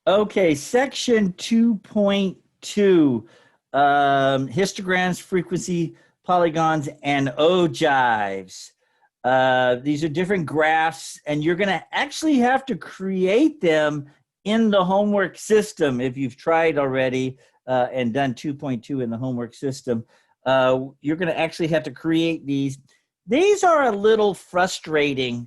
Okay, section 2.2, histograms, frequency, polygons, and ogives. These are different graphs, and you're going to actually have to create them in the homework system if you've tried already and done 2.2 in the homework system. You're going to actually have to create these. These are a little frustrating.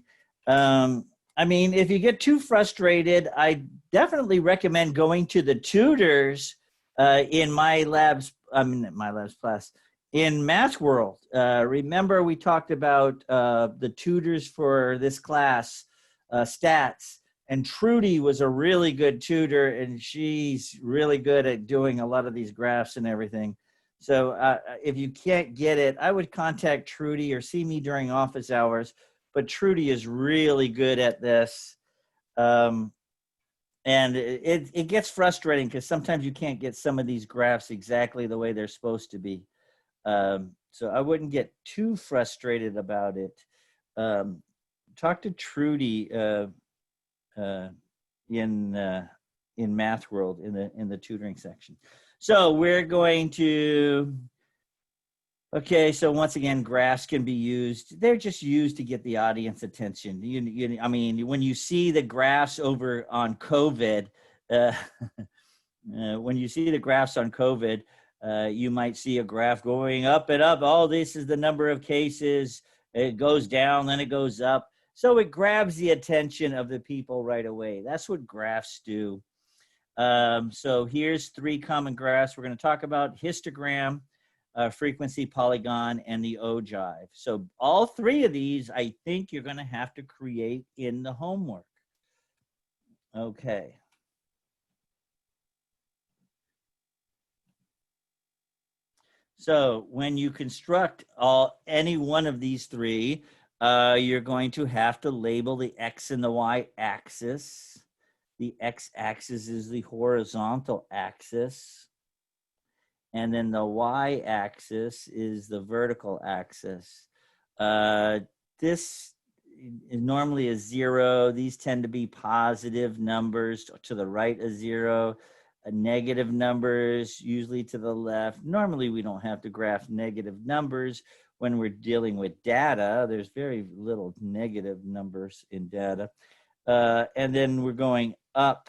I mean, if you get too frustrated, I definitely recommend going to the tutors in my labs. I mean, my labs class in Math World. Remember, we talked about the tutors for this class, stats, and Trudy was a really good tutor, and she's really good at doing a lot of these graphs and everything. So if you can't get it, I would contact Trudy or see me during office hours. But Trudy is really good at this. Um, and it gets frustrating because sometimes you can't get some of these graphs exactly the way they're supposed to be. So I wouldn't get too frustrated about it. Talk to Trudy uh, in Math World in the tutoring section. So we're going to. Okay, so once again, graphs can be used. They're just used to get the audience attention. I mean, when you see the graphs over on COVID, when you see the graphs on COVID, you might see a graph going up and up. Oh, this is the number of cases. It goes down, then it goes up. So it grabs the attention of the people right away. That's what graphs do. So here's three common graphs we're going to talk about: histogram, frequency, polygon, and the ogive. So all three of these, I think you're going to have to create in the homework. Okay. So when you construct any one of these three, you're going to have to label the x and the y axis. The x-axis is the horizontal axis. And then the y-axis is the vertical axis. This is normally a 0. These tend to be positive numbers to the right of 0. Negative numbers usually to the left. Normally we don't have to graph negative numbers when we're dealing with data. There's very little negative numbers in data. And then we're going up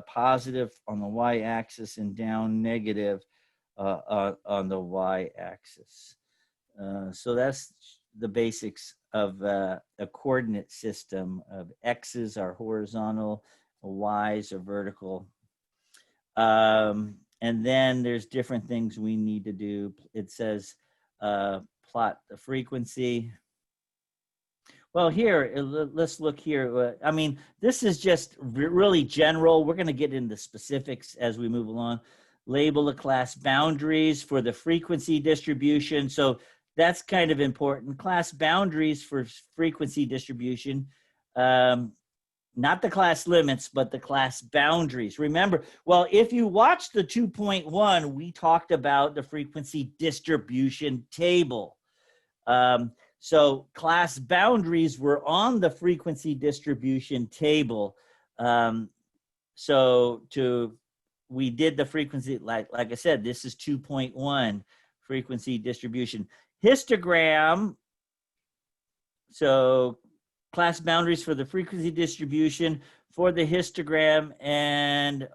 positive on the y-axis and down negative on the y-axis. So that's the basics of a coordinate system of x's are horizontal, y's are vertical. And then there's different things we need to do. It says plot the frequency. Well, here, let's look here. I mean, this is just really general. We're going to get into specifics as we move along. Label the class boundaries for the frequency distribution. So that's kind of important. Class boundaries for frequency distribution. Not the class limits, but the class boundaries. Remember, well, if you watch the 2.1, we talked about the frequency distribution table. So class boundaries were on the frequency distribution table. We did the frequency, like I said, this is 2.1 frequency distribution. Histogram, so class boundaries for the frequency distribution for the histogram and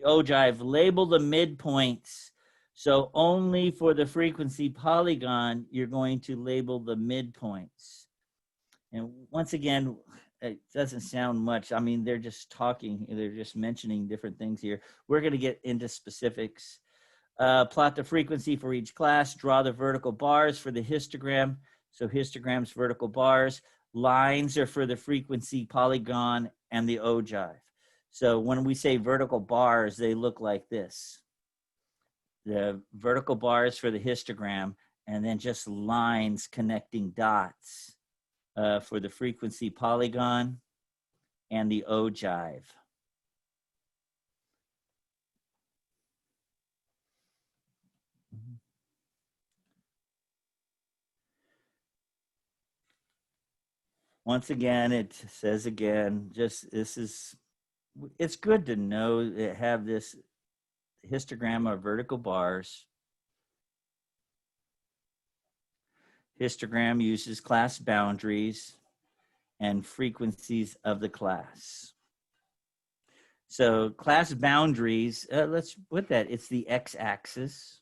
ogive, label the midpoints. So only for the frequency polygon, you're going to label the midpoints. And once again, it doesn't sound much. I mean, they're just talking, they're just mentioning different things here. We're going to get into specifics. Plot the frequency for each class, draw the vertical bars for the histogram. So histograms, vertical bars. Lines are for the frequency polygon and the ogive. So when we say vertical bars, they look like this. The vertical bars for the histogram, and then just lines connecting dots for the frequency polygon and the ogive. Once again, it says again, just this is it's good to know that have this histogram of vertical bars. Histogram uses class boundaries and frequencies of the class. So class boundaries, let's put that, it's the x-axis.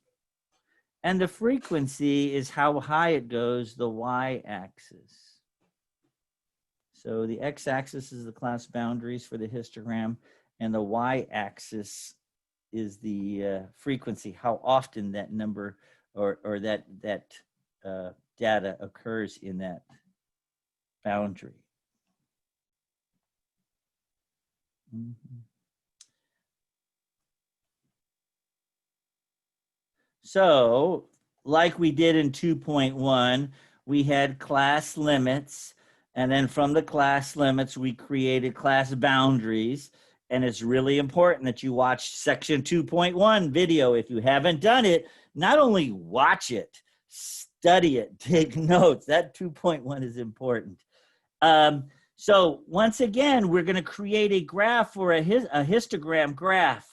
And the frequency is how high it goes, the y-axis. So the x-axis is the class boundaries for the histogram, and the y-axis is the frequency, how often that number or that data occurs in that boundary. Mm-hmm. So, like we did in 2.1, we had class limits, and then from the class limits, we created class boundaries. And it's really important that you watch section 2.1 video. If you haven't done it, not only watch it, study it, take notes. That 2.1 is important. So once again, we're going to create a graph for a histogram graph.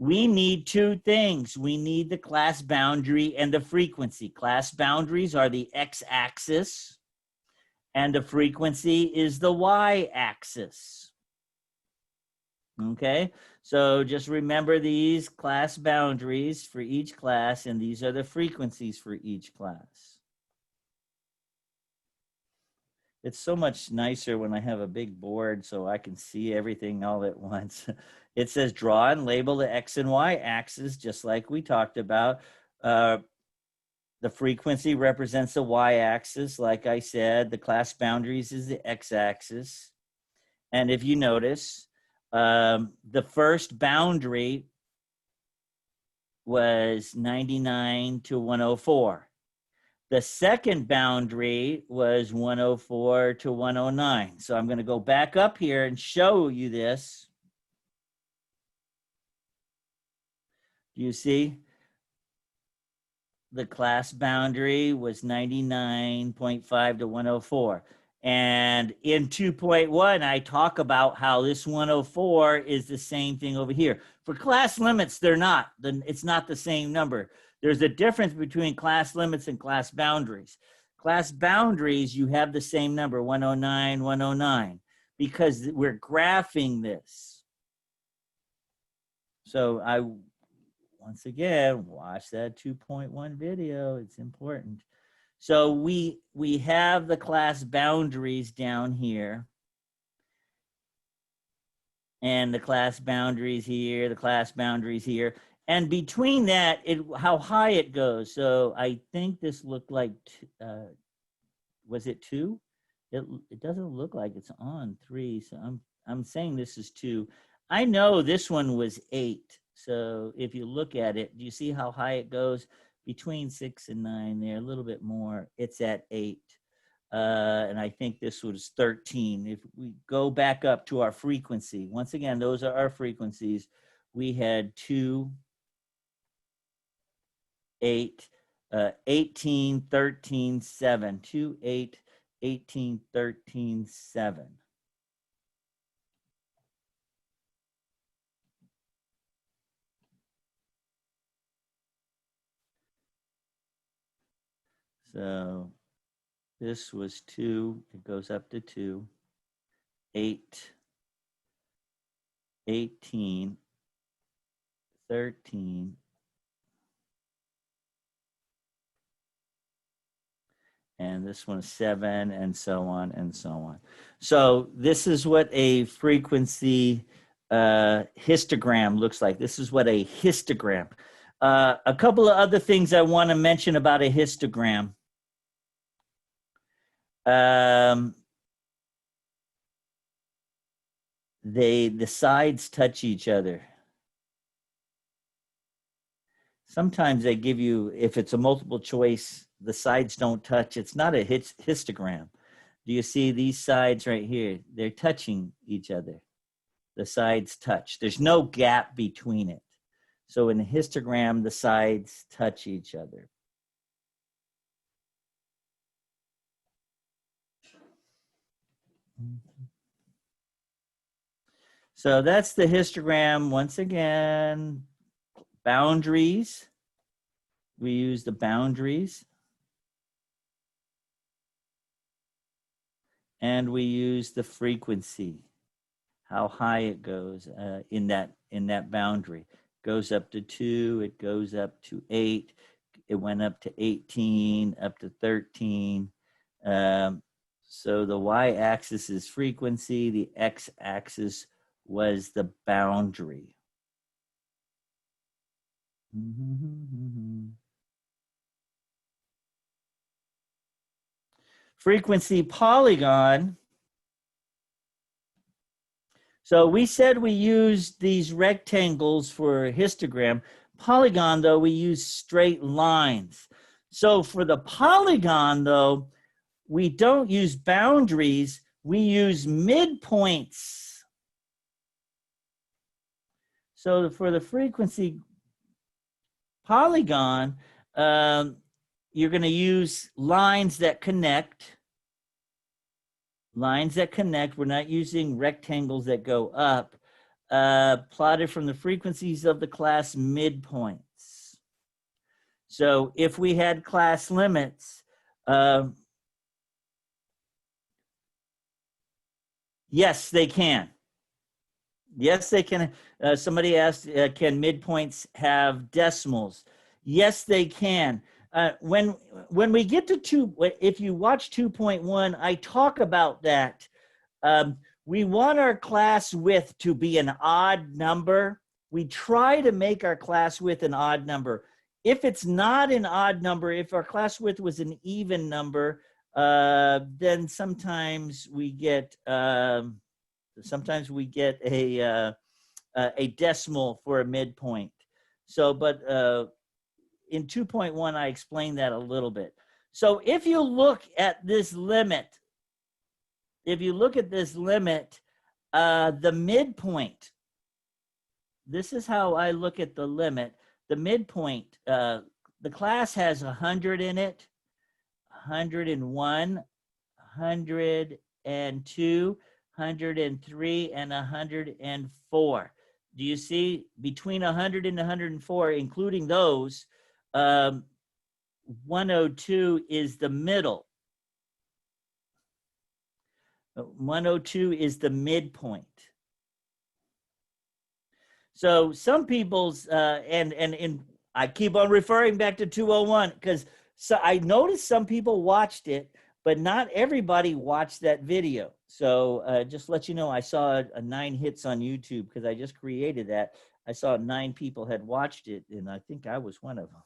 We need two things. We need the class boundary and the frequency. Class boundaries are the x-axis, and the frequency is the y-axis. Okay, so just remember these class boundaries for each class, and these are the frequencies for each class. It's so much nicer when I have a big board so I can see everything all at once. It says draw and label the X and Y axis, just like we talked about. The frequency represents the Y axis, like I said. The class boundaries is the X axis. And if you notice, the first boundary was 99 to 104. The second boundary was 104 to 109. So I'm going to go back up here and show you this. Do you see? The class boundary was 99.5 to 104. And in 2.1, I talk about how this 104 is the same thing over here. For class limits, they're not. It's not the same number. There's a difference between class limits and class boundaries. Class boundaries, you have the same number, 109, 109, because we're graphing this. So once again, watch that 2.1 video. It's important. So we have the class boundaries down here, and the class boundaries here, the class boundaries here. And between that, how high it goes. So I think this looked like, was it 2? It doesn't look like it's on 3. So I'm saying this is 2. I know this one was 8. So if you look at it, do you see how high it goes? Between 6 and 9 there, a little bit more. It's at 8. And I think this was 13. If we go back up to our frequency, once again, those are our frequencies. We had 2, 8, 18, 13, 7. 2, 8, 18, 13, 7. So this was 2, it goes up to 2, 8, 18, 13, and this one is 7, and so on and so on. So this is what a frequency histogram looks like. This is what a histogram. A couple of other things I want to mention about a histogram. The sides touch each other. Sometimes they give you, if it's a multiple choice, the sides don't touch. It's not a histogram. Do you see these sides right here? They're touching each other. The sides touch. There's no gap between it. So in a histogram, the sides touch each other. So that's the histogram. Once again, boundaries. We use the boundaries. And we use the frequency, how high it goes in that boundary. Goes up to 2, it goes up to 8, it went up to 18, up to 13. So the y-axis is frequency, the x-axis was the boundary. Frequency polygon. So we said we used these rectangles for histogram. Polygon, though, we use straight lines. So for the polygon, though, we don't use boundaries, we use midpoints. So for the frequency polygon, you're going to use lines that connect. Lines that connect. We're not using rectangles that go up. Plotted from the frequencies of the class midpoints. So if we had class limits, yes, they can. Yes, they can. Somebody asked, can midpoints have decimals? Yes, they can. When we get to if you watch 2.1, I talk about that. We want our class width to be an odd number. We try to make our class width an odd number. If it's not an odd number, if our class width was an even number, then sometimes we get a decimal for a midpoint. So, but in 2.1, I explained that a little bit. So if you look at this limit, the midpoint, this is how I look at the limit. The midpoint, the class has 100 in it, 101, 102, 103, and 104. Do you see between 100 and 104, including those, 102 is the middle. 102 is the midpoint. So some people's, and I keep on referring back to 201 because I noticed some people watched it, but not everybody watched that video. So just let you know, I saw 9 hits on YouTube because I just created that. I saw 9 people had watched it, and I think I was one of them.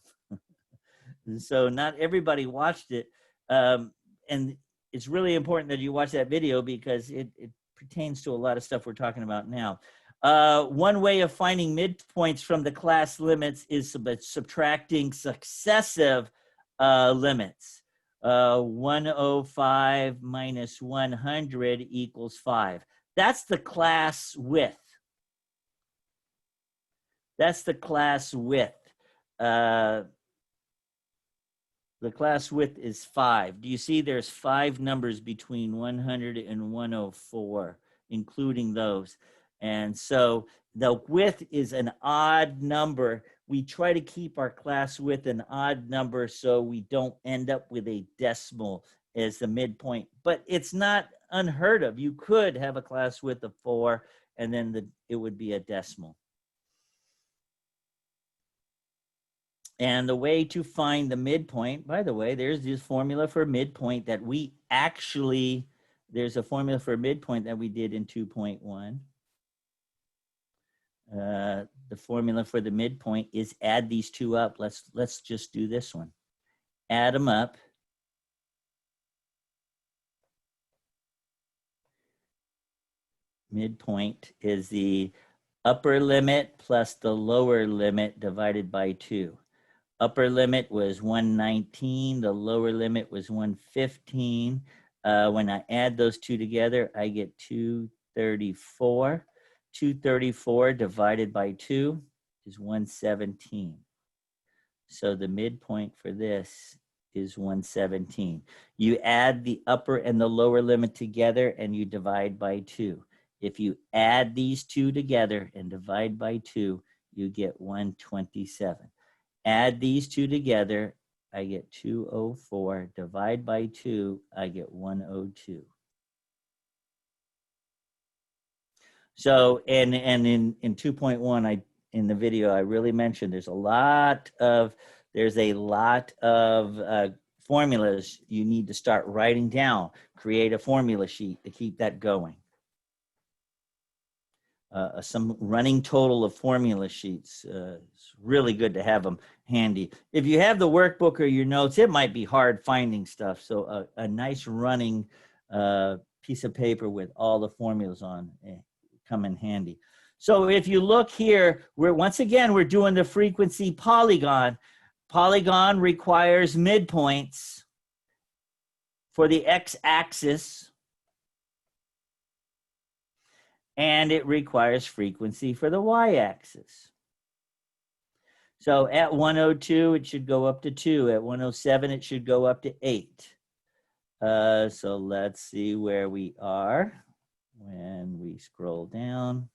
So not everybody watched it. And it's really important that you watch that video because it pertains to a lot of stuff we're talking about now. One way of finding midpoints from the class limits is subtracting successive limits. 105 minus 100 equals 5. That's the class width. That's the class width. The class width is 5. Do you see there's 5 numbers between 100 and 104, including those? And so the width is an odd number. We try to keep our class width an odd number so we don't end up with a decimal as the midpoint. But it's not unheard of. You could have a class width of 4 and then it would be a decimal. And the way to find the midpoint, by the way, there's this formula for midpoint that we actually, there's a formula for midpoint that we did in 2.1. The formula for the midpoint is add these 2 up. Let's just do this one. Add them up. Midpoint is the upper limit plus the lower limit divided by 2. Upper limit was 119, the lower limit was 115. When I add those 2 together, I get 234. 234 divided by 2 is 117. So the midpoint for this is 117. You add the upper and the lower limit together and you divide by 2. If you add these two together and divide by 2, you get 127. Add these two together, I get 204. Divide by 2, I get 102. So, and in 2.1, in the video, I really mentioned there's a lot of formulas you need to start writing down. Create a formula sheet to keep that going. Some running total of formula sheets. It's really good to have them handy. If you have the workbook or your notes, it might be hard finding stuff. So a nice running piece of paper with all the formulas on come in handy. So if you look here, once again, we're doing the frequency polygon. Polygon requires midpoints for the x-axis, and it requires frequency for the y-axis. So at 102, it should go up to 2. At 107, it should go up to 8. So let's see where we are when we scroll down.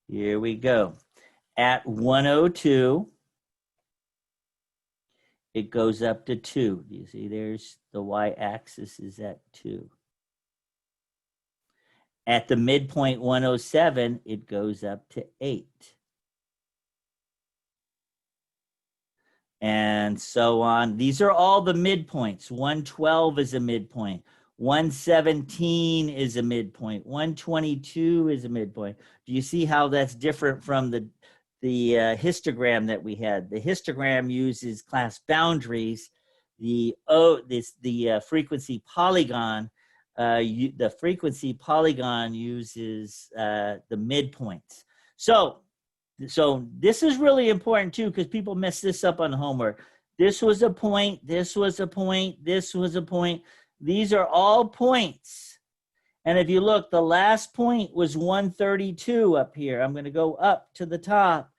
Here we go. At 102, it goes up to 2. Do you see there's the y-axis is at 2. At the midpoint 107, it goes up to 8. And so on. These are all the midpoints. 112 is a midpoint. 117 is a midpoint. 122 is a midpoint. Do you see how that's different from the histogram that we had? The histogram uses class boundaries. The frequency polygon, the frequency polygon uses the midpoints. So this is really important too, because people mess this up on homework. This was a point, this was a point, this was a point. These are all points. And if you look, the last point was 132 up here. I'm going to go up to the top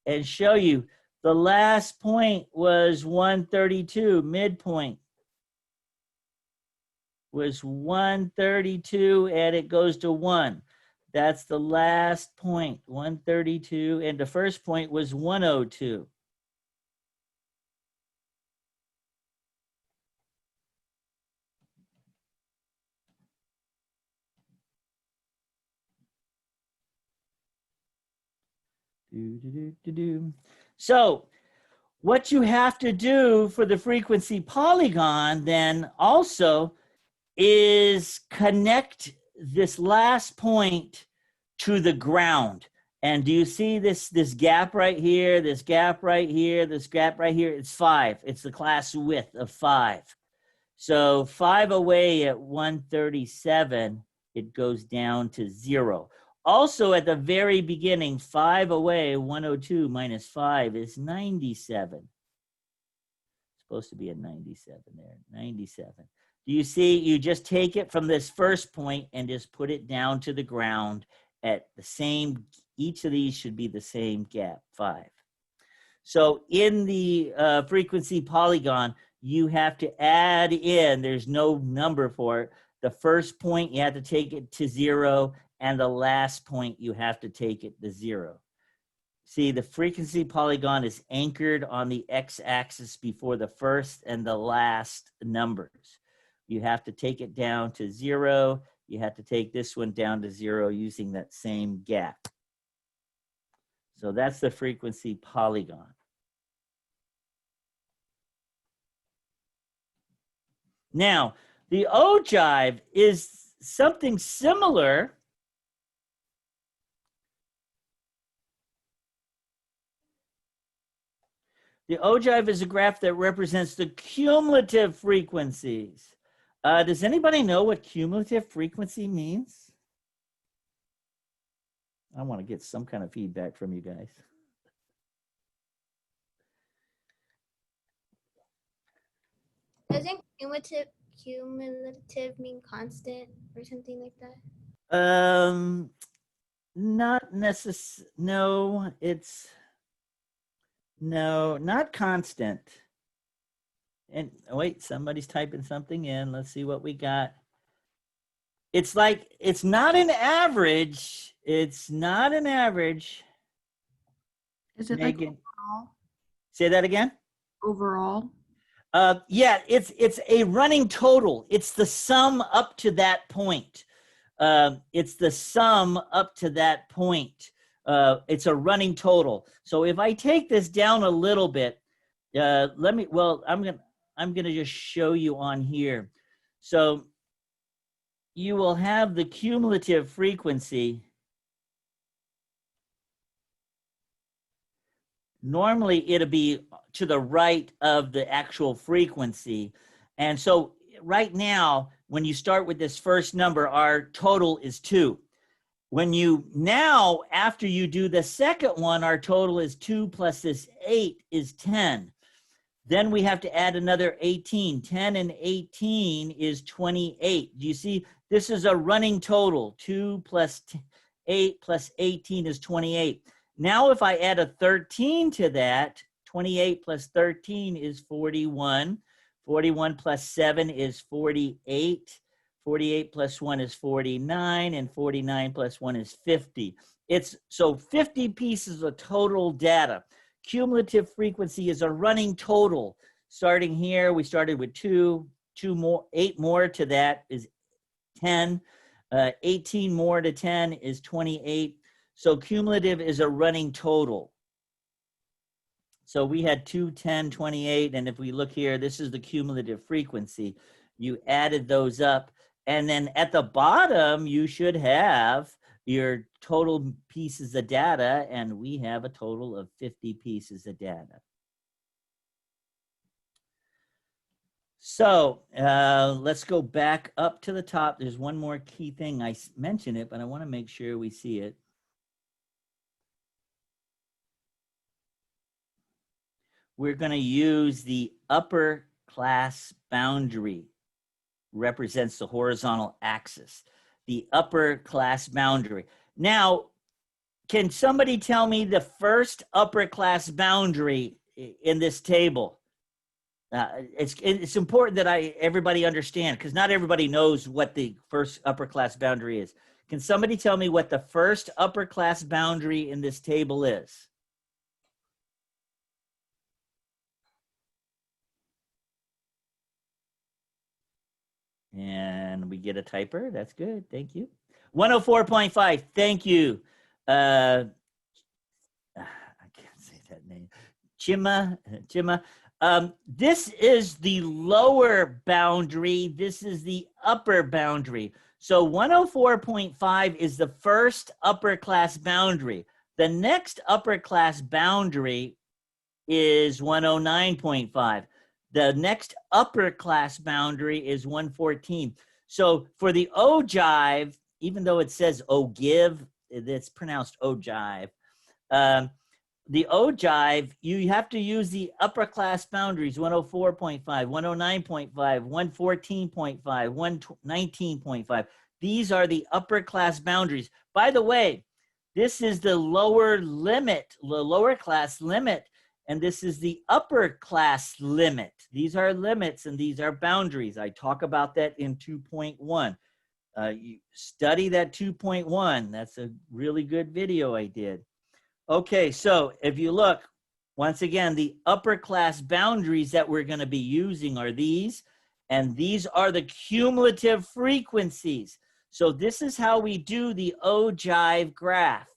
and show you. The last point was 132, midpoint was 132, and it goes to 1. That's the last point, 132, and the first point was 102. So what you have to do for the frequency polygon then also is connect this last point to the ground. And do you see this gap right here, this gap right here, this gap right here? It's 5. It's the class width of 5. So 5 away at 137, it goes down to 0. Also at the very beginning, 5 away, 102 minus 5 is 97. It's supposed to be a 97 there, 97. Do you see, you just take it from this first point and just put it down to the ground at the same, each of these should be the same gap, 5. So in the frequency polygon, you have to add in, there's no number for it. The first point, you have to take it to 0, and the last point, you have to take it to 0. See, the frequency polygon is anchored on the x-axis before the first and the last numbers. You have to take it down to 0. You have to take this one down to 0 using that same gap. So that's the frequency polygon. Now, the ogive is something similar. The ogive is a graph that represents the cumulative frequencies. Does anybody know what cumulative frequency means? I want to get some kind of feedback from you guys. Doesn't cumulative mean constant or something like that? Not necessarily. No, it's no, not constant. And wait, somebody's typing something in. Let's see what we got. It's like, it's not an average. It's not an average. Is it Megan, like overall? say that again. Overall? Yeah, it's a running total. It's the sum up to that point. It's the sum up to that point. It's a running total. So if I take this down a little bit, I'm gonna just show you on here. So you will have the cumulative frequency. Normally it'll be to the right of the actual frequency. And so right now, when you start with this first number, our total is 2. When you now, after you do the second one, our total is 2 plus this 8 is 10. Then we have to add another 18. 10 and 18 is 28. Do you see? This is a running total. 2 plus 8 plus 18 is 28. Now, if I add a 13 to that, 28 plus 13 is 41. 41 plus 7 is 48. 48 plus 1 is 49, and 49 plus 1 is 50. It's so 50 pieces of total data. Cumulative frequency is a running total. Starting here, we started with 2 more, 8 more to that is 10. 18 more to 10 is 28. So cumulative is a running total. So we had 2, 10, 28, and if we look here, this is the cumulative frequency. You added those up, and then at the bottom, you should have your total pieces of data, and we have a total of 50 pieces of data. So let's go back up to the top. There's one more key thing. I mentioned it, but I want to make sure we see it. We're going to use the upper class boundary, represents the horizontal axis, the upper class boundary. Now, can somebody tell me the first upper class boundary in this table? It's important that everybody understand, because not everybody knows what the first upper class boundary is. Can somebody tell me what the first upper class boundary in this table is? And we get a typer. That's good. Thank you. 104.5. Thank you. I can't say that name. Chima. This is the lower boundary. This is the upper boundary. So 104.5 is the first upper class boundary. The next upper class boundary is 109.5. The next upper class boundary is 114. So for the ogive, even though it says ogive, it's pronounced ogive. The ogive, you have to use the upper class boundaries, 104.5, 109.5, 114.5, 119.5. These are the upper class boundaries. By the way, this is the lower limit, the lower class limit, and this is the upper class limit. These are limits and these are boundaries. I talk about that in 2.1. You study that 2.1. That's a really good video I did. Okay, so if you look, once again, the upper class boundaries that we're going to be using are these, and these are the cumulative frequencies. So this is how we do the Ogive graph.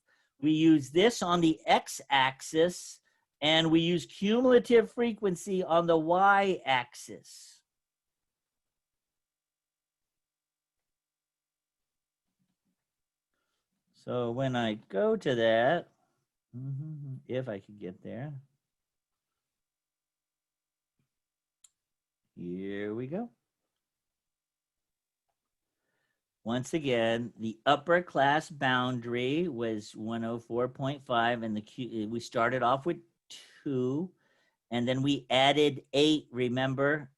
We use this on the x-axis, and we use cumulative frequency on the y-axis. So when I go to that, if I could get there, here we go. Once again, the upper class boundary was 104.5, and we started off with 2, and then we added 8, remember,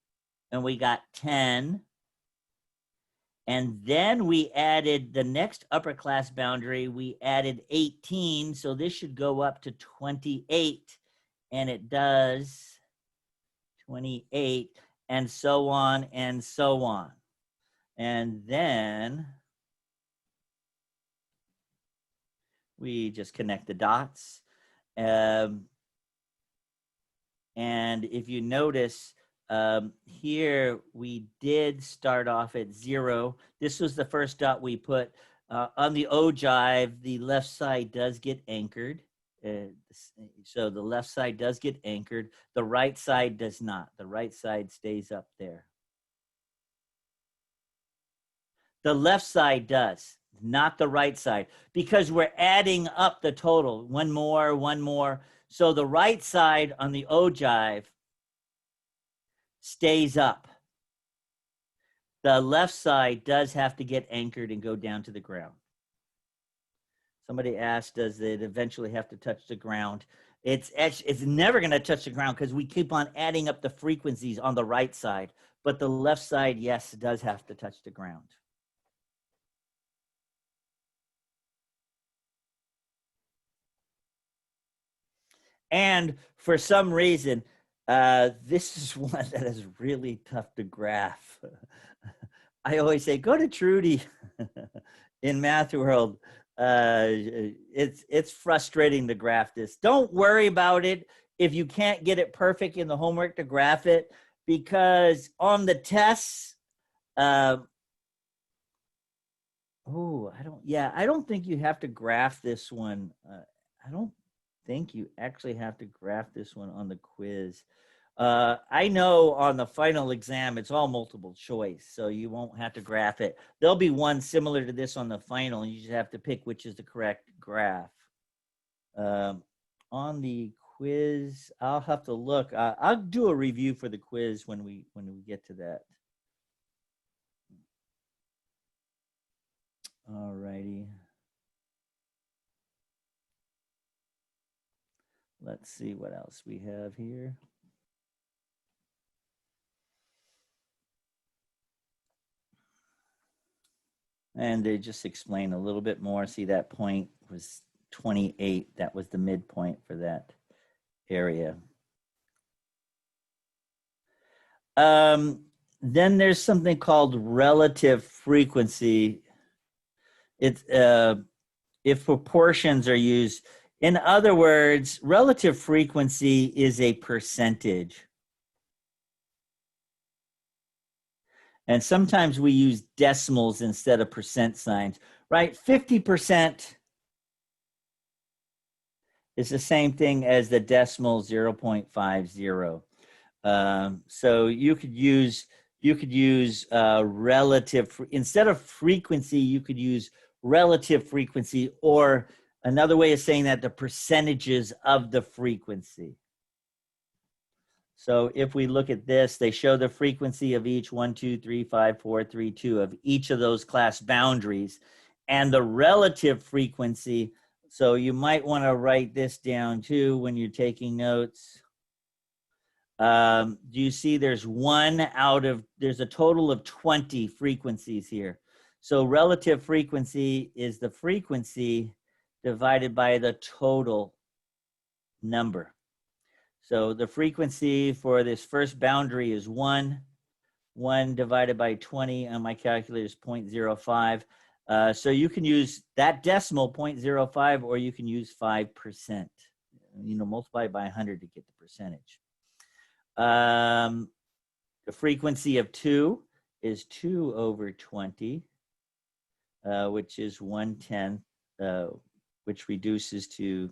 and we got 10. And then we added the next upper class boundary, we added 18, so this should go up to 28, and it does, 28. and so on and so on. And then we just connect the dots. And if you notice, here we did start off at 0. This was the first dot we put. On the ogive, the left side does get anchored. So the left side does get anchored. The right side does not. The right side stays up there. The left side does, not the right side, because we're adding up the total. One more, one more. So the right side on the ogive stays up. The left side does have to get anchored and go down to the ground. Somebody asked, does it eventually have to touch the ground? It's never going to touch the ground because we keep on adding up the frequencies on the right side. But the left side, yes, does have to touch the ground. And for some reason, this is one that is really tough to graph. I always say, go to Trudy in Math World. It's frustrating to graph this. Don't worry about it if you can't get it perfect in the homework to graph it, because on the tests, I don't think you have to graph this one. I don't think you actually have to graph this one on the quiz. I know on the final exam, it's all multiple choice, so you won't have to graph it. There'll be one similar to this on the final, and you just have to pick which is the correct graph. On the quiz, I'll have to look. I'll do a review for the quiz when we get to that. All righty. Let's see what else we have here. And they just explain a little bit more. See, that point was 28. That was the midpoint for that area. Then there's something called relative frequency. It's if proportions are used. In other words, relative frequency is a percentage. And sometimes we use decimals instead of percent signs, right? 50% is the same thing as the decimal 0.50. So you could use relative, instead of frequency, you could use relative frequency, or another way of saying that, the percentages of the frequency. So if we look at this, they show the frequency of each 1, 2, 3, 5, 4, 3, 2 of each of those class boundaries, and the relative frequency. So you might want to write this down too when you're taking notes. Do you see there's a total of 20 frequencies here. So relative frequency is the frequency divided by the total number. So the frequency for this first boundary is 1. 1 divided by 20 on my calculator is 0.05. So you can use that decimal, 0.05, or you can use 5%. Multiply by 100 to get the percentage. The frequency of 2 is 2 over 20, which is 1/10, which reduces to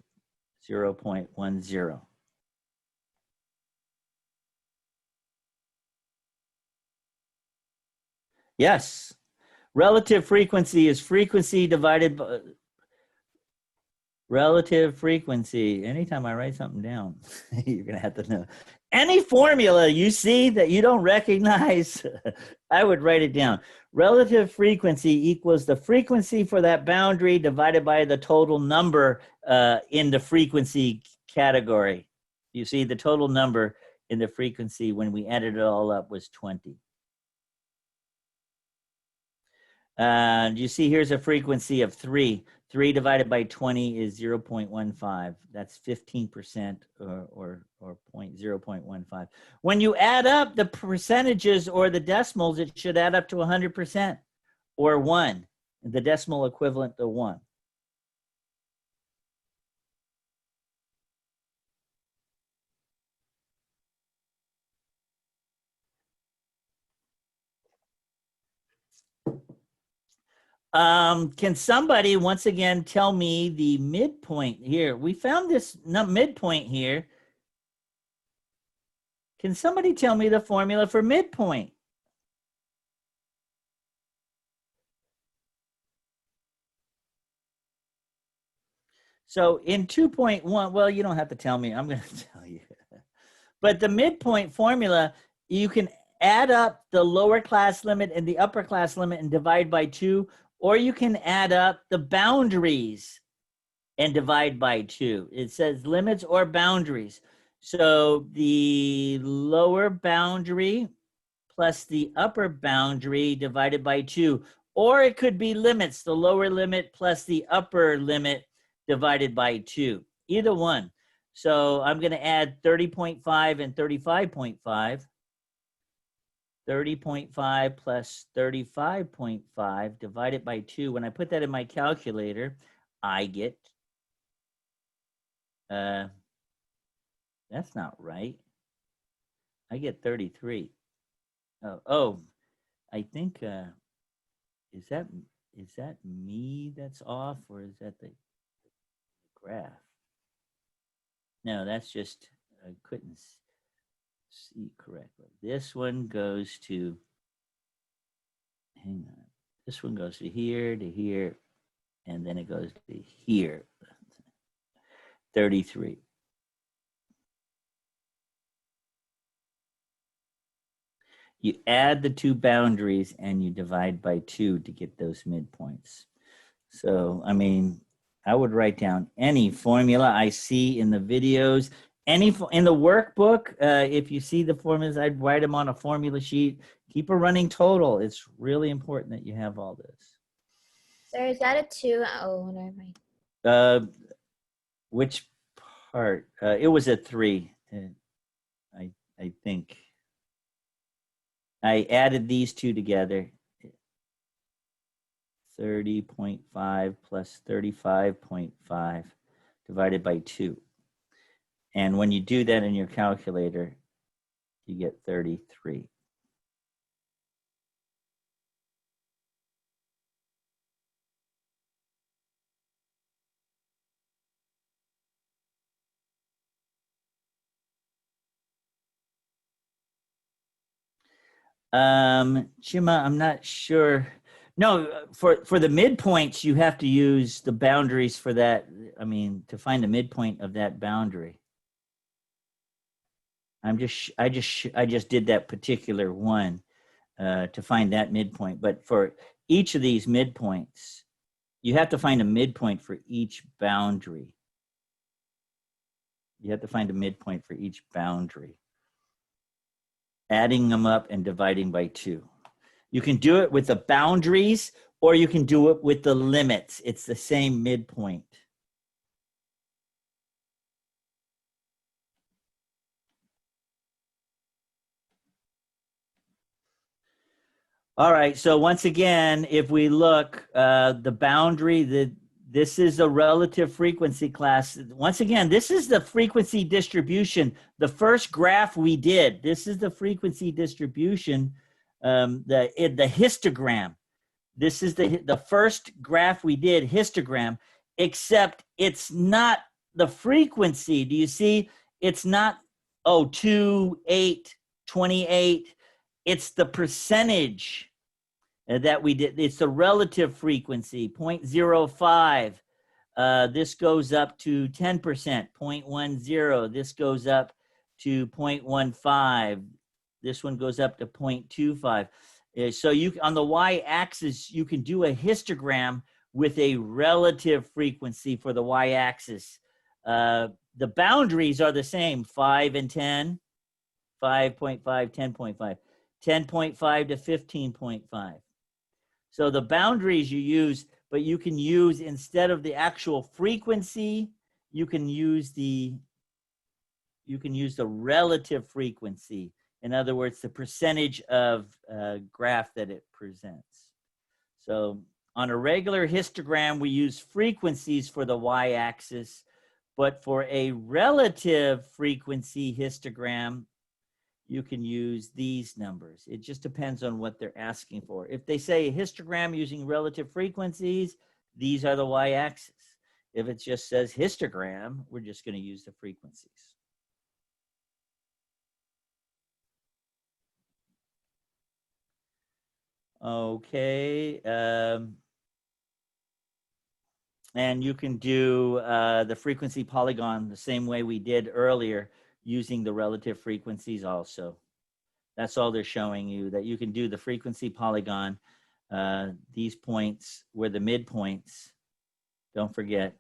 0.10. Yes, relative frequency is frequency divided by relative frequency. Anytime I write something down, you're going to have to know. Any formula you see that you don't recognize, I would write it down. Relative frequency equals the frequency for that boundary divided by the total number in the frequency category. You see, the total number in the frequency when we added it all up was 20. And you see here's a frequency of 3. 3 divided by 20 is 0.15. That's 15% or 0.15. When you add up the percentages or the decimals, it should add up to 100% or 1, the decimal equivalent to 1. Can somebody once again tell me the midpoint here? We found this midpoint here. Can somebody tell me the formula for midpoint? So in 2.1, well, you don't have to tell me. I'm going to tell you. But the midpoint formula, you can add up the lower class limit and the upper class limit and divide by 2, or you can add up the boundaries and divide by 2. It says limits or boundaries. So the lower boundary plus the upper boundary divided by 2. Or it could be limits, the lower limit plus the upper limit divided by 2. Either one. So I'm going to add 30.5 and 35.5. 30.5 plus 35.5 divided by 2. When I put that in my calculator, I get, that's not right. I get 33. Oh, I think, is that me that's off, or is that the graph? No, that's just, I couldn't see correctly. This one goes to, hang on. This one goes to here, and then it goes to here. 33. You add the two boundaries and you divide by 2 to get those midpoints. So, I mean, I would write down any formula I see in the videos, in the workbook. If you see the formulas, I'd write them on a formula sheet. Keep a running total. It's really important that you have all this. Sir, is that a 2? Oh, never mind. Which part? It was a 3. I think. I added these two together. 30.5 plus 35.5 divided by 2. And when you do that in your calculator, you get 33. Chima, I'm not sure. No, for the midpoints, you have to use the boundaries for that. I mean, to find the midpoint of that boundary. I just did that particular one to find that midpoint. But for each of these midpoints, you have to find a midpoint for each boundary. You have to find a midpoint for each boundary, adding them up and dividing by 2. You can do it with the boundaries, or you can do it with the limits. It's the same midpoint. All right, so once again, if we look, the boundary, this is a relative frequency class. Once again, this is the frequency distribution. The first graph we did, this is the frequency distribution, the histogram. This is the first graph we did, histogram, except it's not the frequency. Do you see? It's not, 2, 8, 28. It's the percentage that we did. It's the relative frequency, 0.05. This goes up to 10%, 0.10. This goes up to 0.15. This one goes up to 0.25. So you, on the y-axis, you can do a histogram with a relative frequency for the y-axis. The boundaries are the same, 5 and 10, 5.5, 10.5, 10.5 to 15.5. So the boundaries you use, but you can use, instead of the actual frequency, you can use the relative frequency. In other words, the percentage of graph that it presents. So on a regular histogram, we use frequencies for the y-axis, but for a relative frequency histogram, you can use these numbers. It just depends on what they're asking for. If they say a histogram using relative frequencies, these are the y-axis. If it just says histogram, we're just going to use the frequencies. Okay. And you can do the frequency polygon the same way we did earlier, using the relative frequencies also. That's all they're showing you, that you can do the frequency polygon. These points were the midpoints, don't forget.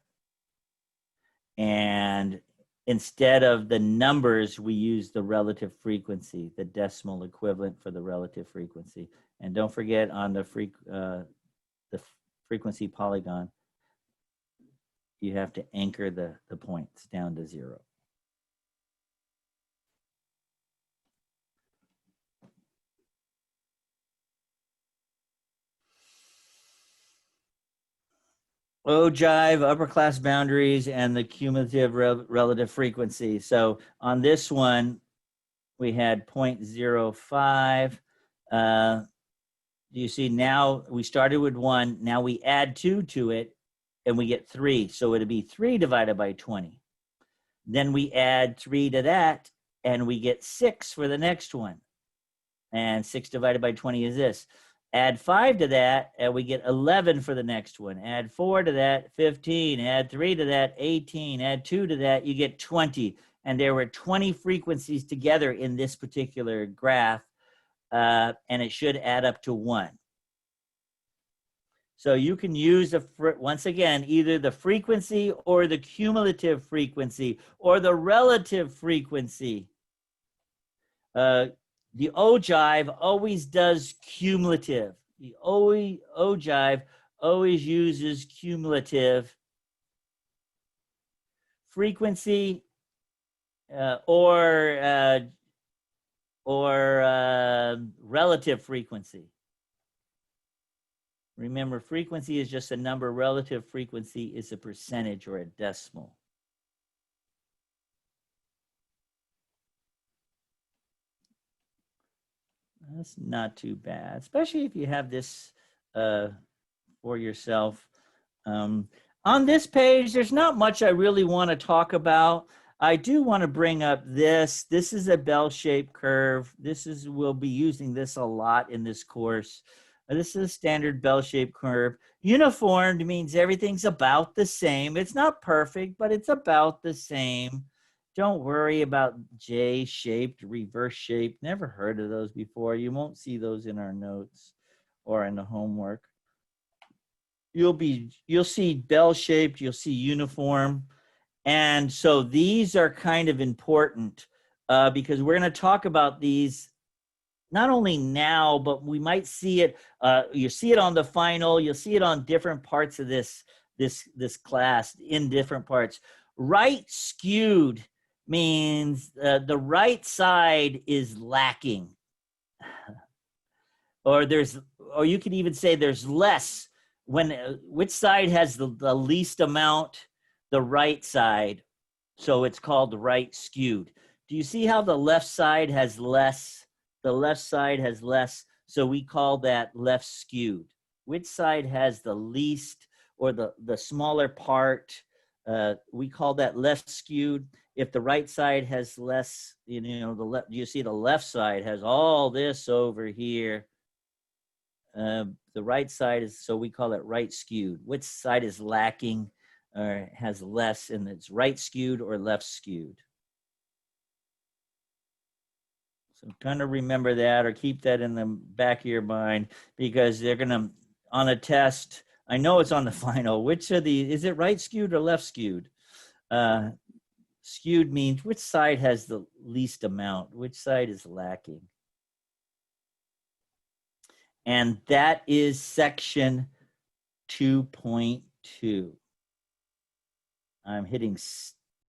And instead of the numbers, we use the relative frequency, the decimal equivalent for the relative frequency. And don't forget, on the frequency polygon, you have to anchor the points down to 0. Ogive, upper class boundaries, and the cumulative relative frequency. So on this one, we had 0.05. You see, now we started with 1. Now we add 2 to it, and we get 3. So it'd be 3 divided by 20. Then we add 3 to that, and we get 6 for the next one. And 6 divided by 20 is this. Add 5 to that, and we get 11 for the next one. Add 4 to that, 15. Add 3 to that, 18. Add 2 to that, you get 20. And there were 20 frequencies together in this particular graph, and it should add up to 1. So you can use, once again, either the frequency or the cumulative frequency or the relative frequency. The ogive always does cumulative. The ogive always uses cumulative frequency or relative frequency. Remember, frequency is just a number. Relative frequency is a percentage or a decimal. That's not too bad, especially if you have this for yourself. On this page, there's not much I really want to talk about. I do want to bring up this. This is a bell-shaped curve. We'll be using this a lot in this course. This is a standard bell-shaped curve. Uniformed means everything's about the same. It's not perfect, but it's about the same. Don't worry about J-shaped, reverse-shaped. Never heard of those before. You won't see those in our notes or in the homework. You'll see bell-shaped, you'll see uniform. And so these are kind of important because we're going to talk about these not only now, but we might see it. You see it on the final. You'll see it on different parts of this class in different parts. Right skewed means the right side is lacking, or you could even say there's less. Which side has the least amount? The right side. So it's called right skewed. Do you see how the left side has less? The left side has less, so we call that left skewed. Which side has the least or the smaller part? We call that left skewed. If the right side has less, you see the left side has all this over here. The right side is, so we call it right skewed. Which side is lacking or has less, and it's right skewed or left skewed? So kind of remember that, or keep that in the back of your mind, because they're going to, on a test, I know it's on the final, which of is it right skewed or left skewed? Skewed means which side has the least amount, which side is lacking. And that is section 2.2. I'm hitting